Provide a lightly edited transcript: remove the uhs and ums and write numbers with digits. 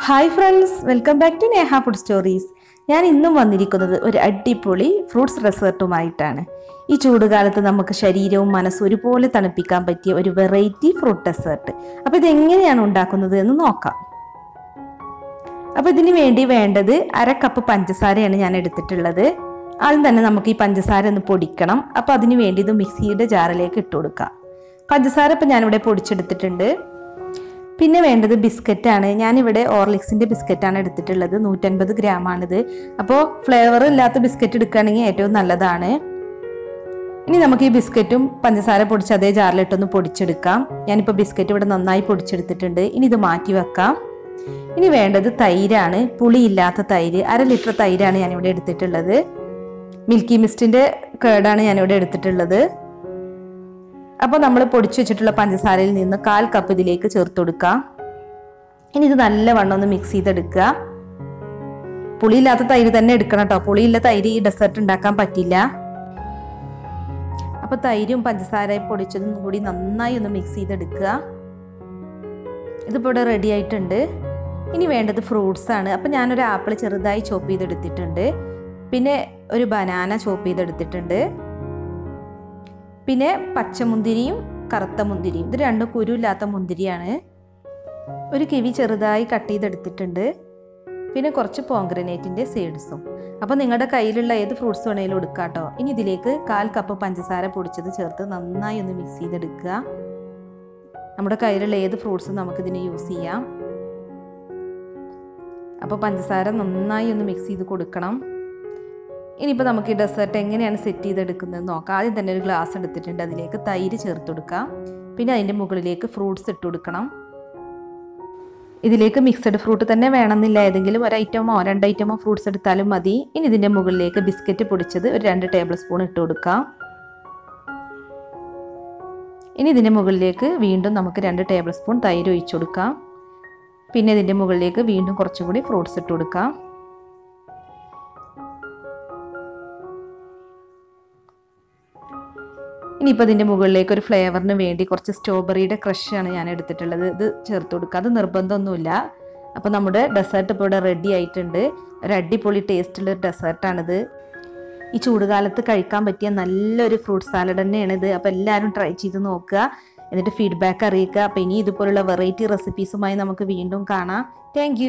Hi friends, welcome back to Neha food stories. ഞാൻ ഇന്നും വന്നിരിക്കുന്നത് ഒരു അടിപൊളി ഫ്രൂട്ട്സ് ഡെസേർട്ടുമായിട്ടാണ്. ഈ ചൂടുകാലത്ത് നമുക്ക് ശരീരവും മനസ്സും ഒരുപോലെ തണുപ്പിക്കാൻ പറ്റിയ ഒരു വെറൈറ്റി ഫ്രൂട്ട് ഡെസേർട്ട്. അപ്പോൾ ഇതെങ്ങനെയാണ് ഉണ്ടാക്കുന്നത് എന്ന് നോക്കാം. അപ്പോൾ ഇതിന് വേണ്ടി വേണ്ടത് 1/2 കപ്പ് പഞ്ചസാരയാണ് ഞാൻ എടുത്തിട്ടുള്ളത്. ആദ്യം തന്നെ നമുക്ക് ഈ പഞ്ചസാര ഒന്ന് പൊടിക്കണം. അപ്പോൾ അതിന് വേണ്ടി ഇത് മിക്സിയുടെ ജാറിലേക്ക് ഇട്ട് കൊടുക്കാം. പഞ്ചസാര ഇപ്പോൾ ഞാനിവിടെ പൊടിച്ചെടുത്തിട്ടുണ്ട്. പിന്നെ വേണ്ടത് ബിസ്ക്കറ്റാണ്. ഞാനിവിടെ ഓർലിക്സിൻ്റെ ബിസ്ക്കറ്റാണ് എടുത്തിട്ടുള്ളത്. 150 ഗ്രാമാണിത്. അപ്പോൾ ഫ്ലേവർ ഇല്ലാത്ത ബിസ്ക്കറ്റ് എടുക്കുകയാണെങ്കിൽ ഏറ്റവും നല്ലതാണ്. ഇനി നമുക്ക് ഈ ബിസ്ക്കറ്റും പഞ്ചസാര പൊടിച്ച് അതേ ജാറിലിട്ടൊന്ന് പൊടിച്ചെടുക്കാം. ഞാനിപ്പോൾ ബിസ്ക്കറ്റ് ഇവിടെ നന്നായി പൊടിച്ചെടുത്തിട്ടുണ്ട്. ഇനി ഇത് മാറ്റി വെക്കാം. ഇനി വേണ്ടത് തൈരാണ്. പുളിയില്ലാത്ത തൈര്, 1/2 ലിറ്റർ തൈരാണ് ഞാനിവിടെ എടുത്തിട്ടുള്ളത്. മിൽക്കി മിസ്റ്റിൻ്റെ കേടാണ് ഞാനിവിടെ എടുത്തിട്ടുള്ളത്. അപ്പോൾ നമ്മൾ പൊടിച്ചു വെച്ചിട്ടുള്ള പഞ്ചസാരയിൽ നിന്ന് 1/4 കപ്പ് ഇതിലേക്ക് ചേർത്ത് കൊടുക്കാം. ഇനി ഇത് നല്ലവണ്ണം ഒന്ന് മിക്സ് ചെയ്തെടുക്കുക. പുളിയില്ലാത്ത തൈര് തന്നെ എടുക്കണം കേട്ടോ. പുളിയില്ല തൈര് ഈ ഡെസേർട്ട് ഉണ്ടാക്കാൻ പറ്റില്ല. അപ്പോൾ തൈരും പഞ്ചസാരയും പൊടിച്ചതും കൂടി നന്നായി ഒന്ന് മിക്സ് ചെയ്തെടുക്കുക. ഇതിപ്പോൾ ഇവിടെ റെഡി ആയിട്ടുണ്ട്. ഇനി വേണ്ടത് ഫ്രൂട്ട്സ് ആണ്. അപ്പോൾ ഞാനൊരു ആപ്പിൾ ചെറുതായി ചോപ്പ് ചെയ്തെടുത്തിട്ടുണ്ട്. പിന്നെ ഒരു ബനാന ചോപ്പ് ചെയ്തെടുത്തിട്ടുണ്ട്. പിന്നെ പച്ചമുന്തിരിയും കറുത്ത മുന്തിരിയും, ഇത് രണ്ടും കുരുയില്ലാത്ത മുന്തിരിയാണ്. ഒരു കിവി ചെറുതായി കട്ട് ചെയ്തെടുത്തിട്ടുണ്ട്. പിന്നെ കുറച്ച് പോംഗ്രനേറ്റിൻ്റെ സീഡ്സും. അപ്പോൾ നിങ്ങളുടെ കയ്യിലുള്ള ഏത് ഫ്രൂട്ട്സ് വേണമെങ്കിലും എടുക്കാം കേട്ടോ. ഇനി ഇതിലേക്ക് 1/4 കപ്പ് പഞ്ചസാര പൊടിച്ചത് ചേർത്ത് നന്നായി ഒന്ന് മിക്സ് ചെയ്തെടുക്കുക. നമ്മുടെ കയ്യിലുള്ള ഏത് ഫ്രൂട്ട്സും നമുക്കിതിന് യൂസ് ചെയ്യാം. അപ്പോൾ പഞ്ചസാര നന്നായി ഒന്ന് മിക്സ് ചെയ്ത് കൊടുക്കണം. ഇനിയിപ്പോൾ നമുക്ക് ഈ ഡെസേർട്ട് എങ്ങനെയാണ് സെറ്റ് ചെയ്തെടുക്കുന്നത് നോക്കാം. ആദ്യം തന്നെ ഒരു ഗ്ലാസ് എടുത്തിട്ടുണ്ട്. അതിലേക്ക് തൈര് ചേർത്ത് കൊടുക്കാം. പിന്നെ അതിൻ്റെ മുകളിലേക്ക് ഫ്രൂട്ട്സ് ഇട്ട് കൊടുക്കണം. ഇതിലേക്ക് മിക്സഡ് ഫ്രൂട്ട് തന്നെ വേണമെന്നില്ല. ഏതെങ്കിലും ഒരു ഐറ്റമോ 2 ഐറ്റമോ ഫ്രൂട്ട്സ് എടുത്താലും മതി. ഇനി ഇതിൻ്റെ മുകളിലേക്ക് ബിസ്ക്കറ്റ് പൊടിച്ചത് ഒരു 2 ടേബിൾ സ്പൂൺ ഇട്ട് കൊടുക്കാം. ഇനി ഇതിൻ്റെ മുകളിലേക്ക് വീണ്ടും നമുക്ക് 2 ടേബിൾ സ്പൂൺ തൈര് ഒഴിച്ചു കൊടുക്കാം. പിന്നെ ഇതിൻ്റെ മുകളിലേക്ക് വീണ്ടും കുറച്ചും കൂടി ഫ്രൂട്ട്സ് ഇട്ട് കൊടുക്കാം. ഇനിയിപ്പോൾ ഇതിൻ്റെ മുകളിലേക്ക് ഒരു ഫ്ലേവറിന് വേണ്ടി കുറച്ച് സ്ട്രോബെറിയുടെ ക്രഷാണ് ഞാൻ എടുത്തിട്ടുള്ളത്. ഇത് ചേർത്ത് കൊടുക്കുക. അത് നിർബന്ധമൊന്നുമില്ല. അപ്പോൾ നമ്മുടെ ഡെസേർട്ട് ഇപ്പോൾ ഇവിടെ റെഡി ആയിട്ടുണ്ട്. ഒരു അടിപൊളി ടേസ്റ്റുള്ള ഒരു ഡെസേർട്ടാണിത്. ഈ ചൂടുകാലത്ത് കഴിക്കാൻ പറ്റിയ നല്ലൊരു ഫ്രൂട്ട് സാലഡ് തന്നെയാണിത്. അപ്പോൾ എല്ലാവരും ട്രൈ ചെയ്ത് നോക്കുക. എന്നിട്ട് ഫീഡ്ബാക്ക് അറിയിക്കുക. അപ്പോൾ ഇനി ഇതുപോലുള്ള വെറൈറ്റി റെസിപ്പീസുമായി നമുക്ക് വീണ്ടും കാണാം. താങ്ക്